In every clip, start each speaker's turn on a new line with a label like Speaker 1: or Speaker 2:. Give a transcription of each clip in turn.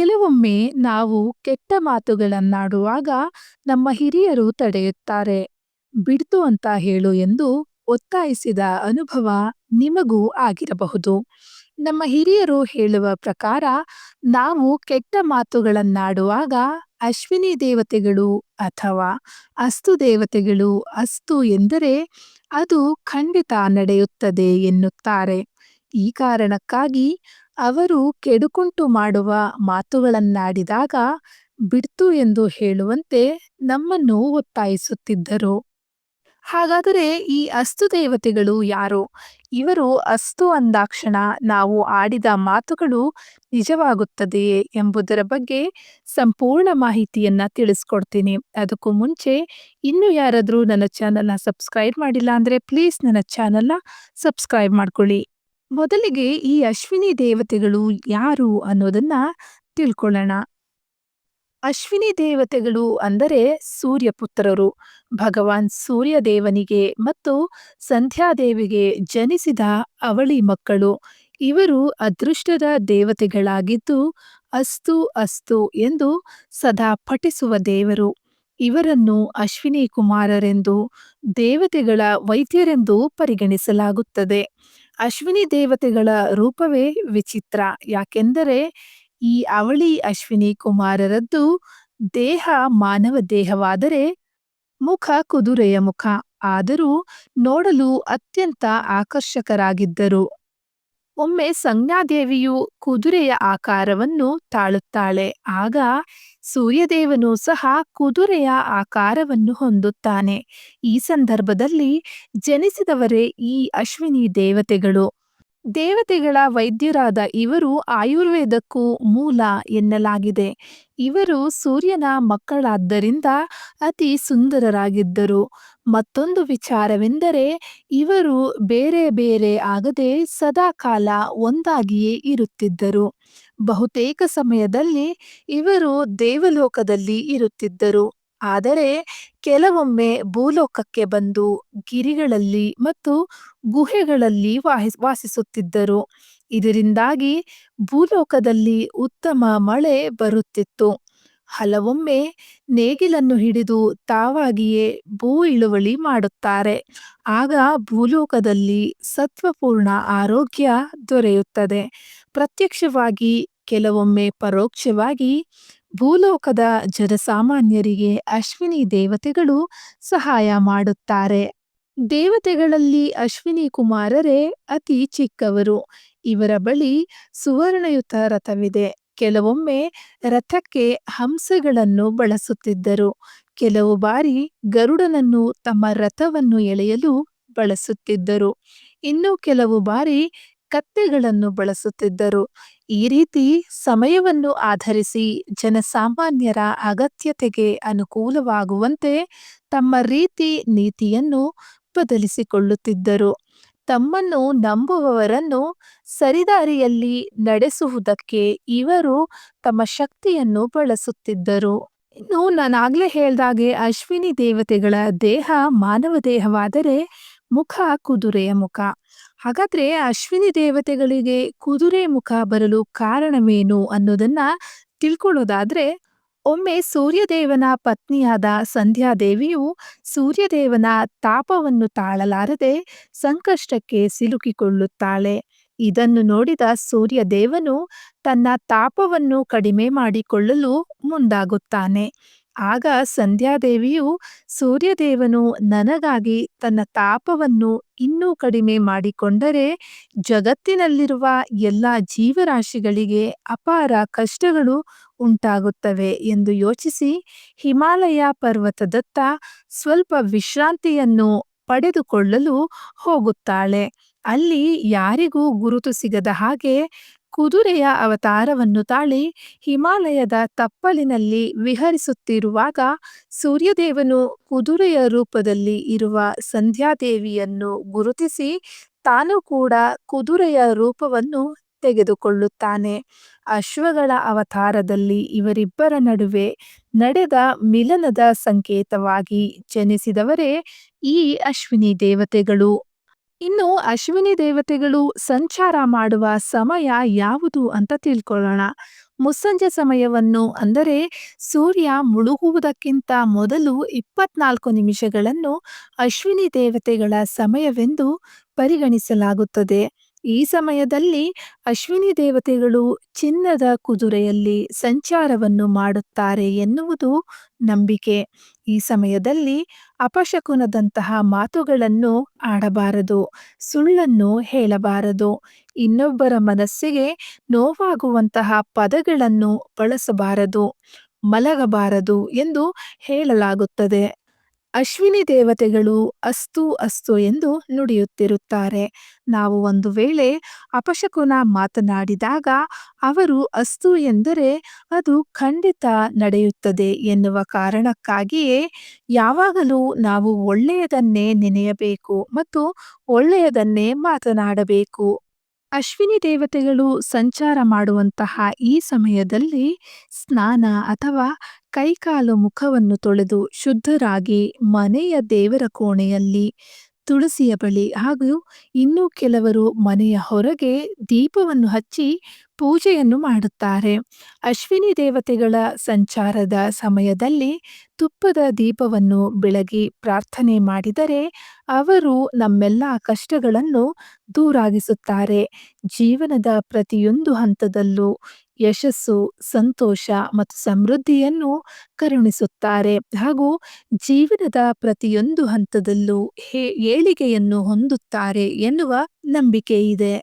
Speaker 1: ಕೆಲವೊಮ್ಮೆ ನಾವು ಕೆಟ್ಟ ಮಾತುಗಳನ್ನಾಡುವಾಗ ನಮ್ಮ ಹಿರಿಯರು ತಡೆಯುತ್ತಾರೆ. ಬಿಡ್ತು ಅಂತ ಹೇಳು ಎಂದು ಒತ್ತಾಯಿಸಿದ ಅನುಭವ ನಿಮಗೂ ಆಗಿರಬಹುದು. ನಮ್ಮ ಹಿರಿಯರು ಹೇಳುವ ಪ್ರಕಾರ ನಾವು ಕೆಟ್ಟ ಮಾತುಗಳನ್ನಾಡುವಾಗ ಅಶ್ವಿನಿ ದೇವತೆಗಳು ಅಥವಾ ಅಸ್ತು ದೇವತೆಗಳು ಅಸ್ತು ಎಂದರೆ ಅದು ಖಂಡಿತ ನಡೆಯುತ್ತದೆ ಎನ್ನುತ್ತಾರೆ. ಈ ಕಾರಣಕ್ಕಾಗಿ ಅವರು ಕೆಡುಕುಂಟು ಮಾಡುವ ಮಾತುಗಳನ್ನಾಡಿದಾಗ ಬಿಡ್ತು ಎಂದು ಹೇಳುವಂತೆ ನಮ್ಮನ್ನು ಒತ್ತಾಯಿಸುತ್ತಿದ್ದರು. ಹಾಗಾದರೆ ಈ ಅಸ್ತು ದೇವತೆಗಳು ಯಾರು? ಇವರು ಅಸ್ತು ಅಂದಾಕ್ಷಣ ನಾವು ಆಡಿದ ಮಾತುಗಳು ನಿಜವಾಗುತ್ತದೆಯೇ ಎಂಬುದರ ಬಗ್ಗೆ ಸಂಪೂರ್ಣ ಮಾಹಿತಿಯನ್ನ ತಿಳಿಸ್ಕೊಡ್ತೀನಿ. ಅದಕ್ಕೂ ಮುಂಚೆ ಇನ್ನೂ ಯಾರಾದರೂ ನನ್ನ ಚಾನಲ್ನ ಸಬ್ಸ್ಕ್ರೈಬ್ ಮಾಡಿಲ್ಲ ಅಂದರೆ ಪ್ಲೀಸ್ ನನ್ನ ಚಾನಲ್ನ ಸಬ್ಸ್ಕ್ರೈಬ್ ಮಾಡ್ಕೊಳ್ಳಿ. ಮೊದಲಿಗೆ ಈ ಅಶ್ವಿನಿ ದೇವತೆಗಳು ಯಾರು ಅನ್ನೋದನ್ನ ತಿಳ್ಕೊಳ್ಳೋಣ. ಅಶ್ವಿನಿ ದೇವತೆಗಳು ಅಂದರೆ ಸೂರ್ಯಪುತ್ರರು. ಭಗವಾನ್ ಸೂರ್ಯದೇವನಿಗೆ ಮತ್ತು ಸಂಧ್ಯಾದೇವಿಗೆ ಜನಿಸಿದ ಅವಳಿ ಮಕ್ಕಳು. ಇವರು ಅದೃಷ್ಟದ ದೇವತೆಗಳಾಗಿದ್ದು ಅಸ್ತು ಅಸ್ತು ಎಂದು ಸದಾ ಪಠಿಸುವ ದೇವರು. ಇವರನ್ನು ಅಶ್ವಿನಿ ಕುಮಾರರೆಂದು, ದೇವತೆಗಳ ವೈದ್ಯರೆಂದು ಪರಿಗಣಿಸಲಾಗುತ್ತದೆ. ಅಶ್ವಿನಿ ದೇವತೆಗಳ ರೂಪವೇ ವಿಚಿತ್ರ. ಯಾಕೆಂದರೆ ಈ ಅವಳಿ ಅಶ್ವಿನಿ ಕುಮಾರರದ್ದು ದೇಹ ಮಾನವ ದೇಹವಾದರೆ ಮುಖ ಕುದುರೆಯ ಮುಖ. ಆದರೂ ನೋಡಲು ಅತ್ಯಂತ ಆಕರ್ಷಕರಾಗಿದ್ದರು. ಒಮ್ಮೆ ಸಂಜ್ಞಾದೇವಿಯು ಕುದುರೆಯ ಆಕಾರವನ್ನು ತಾಳುತ್ತಾಳೆ. ಆಗ ಸೂರ್ಯದೇವನು ಸಹ ಕುದುರೆಯ ಆಕಾರವನ್ನು ಹೊಂದುತ್ತಾನೆ. ಈ ಸಂದರ್ಭದಲ್ಲಿ ಜನಿಸಿದವರೇ ಈ ಅಶ್ವಿನಿ ದೇವತೆಗಳು. ದೇವತೆಗಳ ವೈದ್ಯರಾದ ಇವರು ಆಯುರ್ವೇದಕ್ಕೂ ಮೂಲ ಎನ್ನಲಾಗಿದೆ. ಇವರು ಸೂರ್ಯನ ಮಕ್ಕಳಾದ್ದರಿಂದ ಅತಿ ಸುಂದರರಾಗಿದ್ದರು. ಮತ್ತೊಂದು ವಿಚಾರವೆಂದರೆ ಇವರು ಬೇರೆ ಬೇರೆ ಆಗದೆ ಸದಾಕಾಲ ಒಂದಾಗಿಯೇ ಇರುತ್ತಿದ್ದರು. ಬಹುತೇಕ ಸಮಯದಲ್ಲಿ ಇವರು ದೇವಲೋಕದಲ್ಲಿ ಇರುತ್ತಿದ್ದರು. ಆದರೆ ಕೆಲವೊಮ್ಮೆ ಭೂಲೋಕಕ್ಕೆ ಬಂದು ಗಿರಿಗಳಲ್ಲಿ ಮತ್ತು ಗುಹೆಗಳಲ್ಲಿ ವಾಸಿಸುತ್ತಿದ್ದರು. ಇದರಿಂದಾಗಿ ಭೂಲೋಕದಲ್ಲಿ ಉತ್ತಮ ಮಳೆ ಬರುತ್ತಿತ್ತು. ಹಲವೊಮ್ಮೆ ನೇಗಿಲನ್ನು ಹಿಡಿದು ತಾವಾಗಿಯೇ ಭೂ ಇಳುವಳಿ ಮಾಡುತ್ತಾರೆ. ಆಗ ಭೂಲೋಕದಲ್ಲಿ ಸತ್ವಪೂರ್ಣ ಆರೋಗ್ಯ ದೊರೆಯುತ್ತದೆ. ಪ್ರತ್ಯಕ್ಷವಾಗಿ ಕೆಲವೊಮ್ಮೆ ಪರೋಕ್ಷವಾಗಿ ಭೂಲೋಕದ ಜನಸಾಮಾನ್ಯರಿಗೆ ಅಶ್ವಿನಿ ದೇವತೆಗಳು ಸಹಾಯ ಮಾಡುತ್ತಾರೆ. ದೇವತೆಗಳಲ್ಲಿ ಅಶ್ವಿನಿ ಕುಮಾರರೇ ಅತಿ ಚಿಕ್ಕವರು. ಇವರ ಬಳಿ ಸುವರ್ಣಯುತ ರಥವಿದೆ. ಕೆಲವೊಮ್ಮೆ ರಥಕ್ಕೆ ಹಂಸಗಳನ್ನು ಬಳಸುತ್ತಿದ್ದರು. ಕೆಲವು ಬಾರಿ ಗರುಡನನ್ನು ತಮ್ಮ ರಥವನ್ನು ಎಳೆಯಲು ಬಳಸುತ್ತಿದ್ದರು. ಇನ್ನು ಕೆಲವು ಬಾರಿ ಕತ್ತೆಗಳನ್ನು ಬಳಸುತ್ತಿದ್ದರು. ಈ ರೀತಿ ಸಮಯವನ್ನು ಆಧರಿಸಿ ಜನಸಾಮಾನ್ಯರ ಅಗತ್ಯತೆಗೆ ಅನುಕೂಲವಾಗುವಂತೆ ತಮ್ಮ ರೀತಿ ನೀತಿಯನ್ನು ಬದಲಿಸಿಕೊಳ್ಳುತ್ತಿದ್ದರು. ತಮ್ಮನ್ನು ನಂಬುವವರನ್ನು ಸರಿದಾರಿಯಲ್ಲಿ ನಡೆಸುವುದಕ್ಕೆ ಇವರು ತಮ್ಮ ಶಕ್ತಿಯನ್ನು ಬಳಸುತ್ತಿದ್ದರು. ಇನ್ನು ನಾನಾಗ್ಲೇ ಹೇಳ್ದಾಗೆ ಅಶ್ವಿನಿ ದೇವತೆಗಳ ದೇಹ ಮಾನವ ದೇಹವಾದರೆ ಮುಖ ಕುದುರೆಯ ಮುಖ. ಹಾಗಾದ್ರೆ ಅಶ್ವಿನಿ ದೇವತೆಗಳಿಗೆ ಕುದುರೆ ಮುಖ ಬರಲು ಕಾರಣವೇನು ಅನ್ನೋದನ್ನ ತಿಳ್ಕೊಳ್ಳೋದಾದ್ರೆ, ಒಮ್ಮೆ ಸೂರ್ಯದೇವನ ಪತ್ನಿಯಾದ ಸಂಧ್ಯಾದೇವಿಯು ಸೂರ್ಯದೇವನ ತಾಪವನ್ನು ತಾಳಲಾರದೆ ಸಂಕಷ್ಟಕ್ಕೆ ಸಿಲುಕಿಕೊಳ್ಳುತ್ತಾಳೆ. ಇದನ್ನು ನೋಡಿದ ಸೂರ್ಯದೇವನು ತನ್ನ ತಾಪವನ್ನು ಕಡಿಮೆ ಮಾಡಿಕೊಳ್ಳಲು ಮುಂದಾಗುತ್ತಾನೆ. ಆಗ ಸಂಧ್ಯಾದೇವಿಯು ಸೂರ್ಯದೇವನು ನನಗಾಗಿ ತನ್ನ ತಾಪವನ್ನು ಇನ್ನೂ ಕಡಿಮೆ ಮಾಡಿಕೊಂಡರೆ ಜಗತ್ತಿನಲ್ಲಿರುವ ಎಲ್ಲ ಜೀವರಾಶಿಗಳಿಗೆ ಅಪಾರ ಕಷ್ಟಗಳು ಉಂಟಾಗುತ್ತವೆ ಎಂದು ಯೋಚಿಸಿ ಹಿಮಾಲಯ ಪರ್ವತದತ್ತ ಸ್ವಲ್ಪ ವಿಶ್ರಾಂತಿಯನ್ನು ಪಡೆದುಕೊಳ್ಳಲು ಹೋಗುತ್ತಾಳೆ. ಅಲ್ಲಿ ಯಾರಿಗೂ ಗುರುತು ಸಿಗದ ಹಾಗೆ ಕುದುರೆಯ ಅವತಾರವನ್ನು ತಾಳಿ ಹಿಮಾಲಯದ ತಪ್ಪಲಿನಲ್ಲಿ ವಿಹರಿಸುತ್ತಿರುವಾಗ ಸೂರ್ಯದೇವನು ಕುದುರೆಯ ರೂಪದಲ್ಲಿ ಇರುವ ಸಂಧ್ಯಾದೇವಿಯನ್ನು ಗುರುತಿಸಿ ತಾನು ಕೂಡ ಕುದುರೆಯ ರೂಪವನ್ನು ತೆಗೆದುಕೊಳ್ಳುತ್ತಾನೆ. ಅಶ್ವಗಳ ಅವತಾರದಲ್ಲಿ ಇವರಿಬ್ಬರ ನಡುವೆ ನಡೆದ ಮಿಲನದ ಸಂಕೇತವಾಗಿ ಜನಿಸಿದವರೇ ಈ ಅಶ್ವಿನಿ ದೇವತೆಗಳು. ಇನ್ನು ಅಶ್ವಿನಿ ದೇವತೆಗಳು ಸಂಚಾರ ಮಾಡುವ ಸಮಯ ಯಾವುದು ಅಂತ ತಿಳ್ಕೊಳ್ಳೋಣ. ಮುಸ್ಸಂಜೆ ಸಮಯವನ್ನು ಅಂದರೆ ಸೂರ್ಯ ಮುಳುಗುವುದಕ್ಕಿಂತ ಮೊದಲು 24 ನಿಮಿಷಗಳನ್ನು ಅಶ್ವಿನಿ ದೇವತೆಗಳ ಸಮಯವೆಂದು ಪರಿಗಣಿಸಲಾಗುತ್ತದೆ. ಈ ಸಮಯದಲ್ಲಿ ಅಶ್ವಿನಿ ದೇವತೆಗಳು ಚಿನ್ನದ ಕುದುರೆಯಲ್ಲಿ ಸಂಚಾರವನ್ನು ಮಾಡುತ್ತಾರೆ ಎನ್ನುವುದು ನಂಬಿಕೆ. ಈ ಸಮಯದಲ್ಲಿ ಅಪಶಕುನದಂತಹ ಮಾತುಗಳನ್ನು ಆಡಬಾರದು, ಸುಳ್ಳನ್ನು ಹೇಳಬಾರದು, ಇನ್ನೊಬ್ಬರ ಮನಸ್ಸಿಗೆ ನೋವಾಗುವಂತಹ ಪದಗಳನ್ನು ಬಳಸಬಾರದು, ಮಲಗಬಾರದು ಎಂದು ಹೇಳಲಾಗುತ್ತದೆ. ಅಶ್ವಿನಿ ದೇವತೆಗಳು ಅಸ್ತು ಅಸ್ತು ಎಂದು ನುಡಿಯುತ್ತಿರುತ್ತಾರೆ. ನಾವು ಒಂದು ವೇಳೆ ಅಪಶಕುನ ಮಾತನಾಡಿದಾಗ ಅವರು ಅಸ್ತು ಎಂದರೆ ಅದು ಖಂಡಿತ ನಡೆಯುತ್ತದೆ ಎನ್ನುವ ಕಾರಣಕ್ಕಾಗಿಯೇ ಯಾವಾಗಲೂ ನಾವು ಒಳ್ಳೆಯದನ್ನೇ ನೆನೆಯಬೇಕು ಮತ್ತು ಒಳ್ಳೆಯದನ್ನೇ ಮಾತನಾಡಬೇಕು. ಅಶ್ವಿನಿ ದೇವತೆಗಳು ಸಂಚಾರ ಮಾಡುವಂತಹ ಈ ಸಮಯದಲ್ಲಿ ಸ್ನಾನ ಅಥವಾ ಕೈಕಾಲು ಮುಖವನ್ನು ತೊಳೆದು ಶುದ್ಧರಾಗಿ ಮನೆಯ ದೇವರ ಕೋಣೆಯಲ್ಲಿ, ತುಳಸಿಯ ಬಳಿ ಹಾಗೂ ಇನ್ನೂ ಕೆಲವರು ಮನೆಯ ಹೊರಗೆ ದೀಪವನ್ನು ಹಚ್ಚಿ ಪೂಜೆಯನ್ನು ಮಾಡುತ್ತಾರೆ. ಅಶ್ವಿನಿ ದೇವತೆಗಳ ಸಂಚಾರದ ಸಮಯದಲ್ಲಿ ತುಪ್ಪದ ದೀಪವನ್ನು ಬೆಳಗಿ ಪ್ರಾರ್ಥನೆ ಮಾಡಿದರೆ ಅವರು ನಮ್ಮೆಲ್ಲ ಕಷ್ಟಗಳನ್ನು ದೂರಾಗಿಸುತ್ತಾರೆ. ಜೀವನದ ಪ್ರತಿಯೊಂದು ಹಂತದಲ್ಲೂ ಯಶಸ್ಸು, ಸಂತೋಷ ಮತ್ತು ಸಮೃದ್ಧಿಯನ್ನು ಕರುಣಿಸುತ್ತಾರೆ ಹಾಗೂ ಜೀವನದ ಪ್ರತಿಯೊಂದು ಹಂತದಲ್ಲೂ ಏಳಿಗೆಯನ್ನು ಹೊಂದುತ್ತಾರೆ ಎನ್ನುವ ನಂಬಿಕೆ ಇದೆ.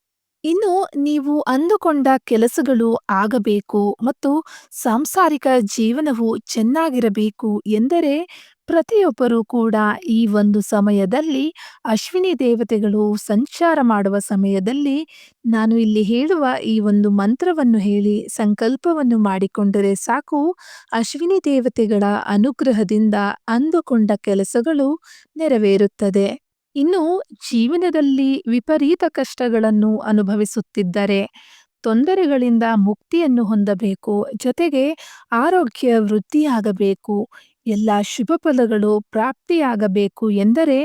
Speaker 1: ಇನ್ನು ನೀವು ಅಂದುಕೊಂಡ ಕೆಲಸಗಳು ಆಗಬೇಕು ಮತ್ತು ಸಾಂಸಾರಿಕ ಜೀವನವು ಚೆನ್ನಾಗಿರಬೇಕು ಎಂದರೆ ಪ್ರತಿಯೊಬ್ಬರೂ ಕೂಡ ಈ ಒಂದು ಸಮಯದಲ್ಲಿ ಅಶ್ವಿನಿ ದೇವತೆಗಳು ಸಂಚಾರ ಮಾಡುವ ಸಮಯದಲ್ಲಿ ನಾನು ಇಲ್ಲಿ ಹೇಳುವ ಈ ಒಂದು ಮಂತ್ರವನ್ನು ಹೇಳಿ ಸಂಕಲ್ಪವನ್ನು ಮಾಡಿಕೊಂಡರೆ ಸಾಕು. ಅಶ್ವಿನಿ ದೇವತೆಗಳ ಅನುಗ್ರಹದಿಂದ ಅಂದುಕೊಂಡ ಕೆಲಸಗಳು ನೆರವೇರುತ್ತದೆ. ಇನ್ನು ಜೀವನದಲ್ಲಿ ವಿಪರೀತ ಕಷ್ಟಗಳನ್ನು ಅನುಭವಿಸುತ್ತಿದ್ದರೆ ತೊಂದರೆಗಳಿಂದ ಮುಕ್ತಿಯನ್ನು ಹೊಂದಬೇಕು, ಜೊತೆಗೆ ಆರೋಗ್ಯ ವೃದ್ಧಿಯಾಗಬೇಕು, ಎಲ್ಲ ಶುಭ ಫಲಗಳು ಪ್ರಾಪ್ತಿಯಾಗಬೇಕು ಎಂದರೆ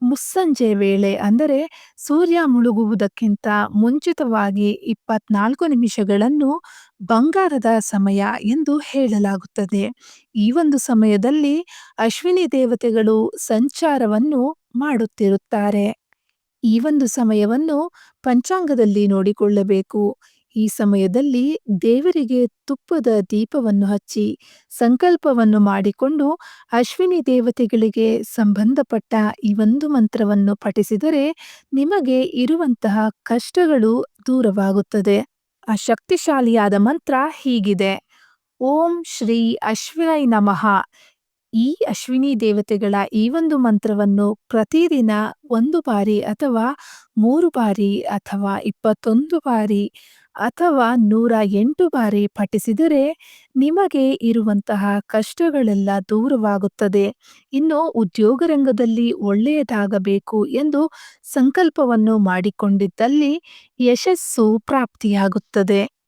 Speaker 1: ಮುಸ್ಸಂಜೆ ವೇಳೆ ಅಂದರೆ ಸೂರ್ಯ ಮುಳುಗುವುದಕ್ಕಿಂತ ಮುಂಚಿತವಾಗಿ 24 ನಿಮಿಷಗಳನ್ನು ಬಂಗಾರದ ಸಮಯ ಎಂದು ಹೇಳಲಾಗುತ್ತದೆ. ಈ ಒಂದು ಸಮಯದಲ್ಲಿ ಅಶ್ವಿನಿ ದೇವತೆಗಳು ಸಂಚಾರವನ್ನು ಮಾಡುತ್ತಿರುತ್ತಾರೆ. ಈ ಒಂದು ಸಮಯವನ್ನು ಪಂಚಾಂಗದಲ್ಲಿ ನೋಡಿಕೊಳ್ಳಬೇಕು. ಈ ಸಮಯದಲ್ಲಿ ದೇವರಿಗೆ ತುಪ್ಪದ ದೀಪವನ್ನು ಹಚ್ಚಿ ಸಂಕಲ್ಪವನ್ನು ಮಾಡಿಕೊಂಡು ಅಶ್ವಿನಿ ದೇವತೆಗಳಿಗೆ ಸಂಬಂಧಪಟ್ಟ ಈ ಒಂದು ಮಂತ್ರವನ್ನು ಪಠಿಸಿದರೆ ನಿಮಗೆ ಇರುವಂತಹ ಕಷ್ಟಗಳು ದೂರವಾಗುತ್ತದೆ. ಆ ಶಕ್ತಿಶಾಲಿಯಾದ ಮಂತ್ರ ಹೀಗಿದೆ: ಓಂ ಶ್ರೀ ಅಶ್ವಿನೈ ನಮಃ. ಈ ಅಶ್ವಿನಿ ದೇವತೆಗಳ ಈ ಒಂದು ಮಂತ್ರವನ್ನು ಪ್ರತಿದಿನ 1 ಬಾರಿ ಅಥವಾ 3 ಬಾರಿ ಅಥವಾ 21 ಬಾರಿ ಅಥವಾ 108 ಬಾರಿ ಪಠಿಸಿದರೆ ನಿಮಗೆ ಇರುವಂತಹ ಕಷ್ಟಗಳೆಲ್ಲ ದೂರವಾಗುತ್ತದೆ. ಇನ್ನು ಉದ್ಯೋಗ ರಂಗದಲ್ಲಿ ಒಳ್ಳೆಯದಾಗಬೇಕು ಎಂದು ಸಂಕಲ್ಪವನ್ನು ಮಾಡಿಕೊಂಡಿದ್ದಲ್ಲಿ ಯಶಸ್ಸು ಪ್ರಾಪ್ತಿಯಾಗುತ್ತದೆ.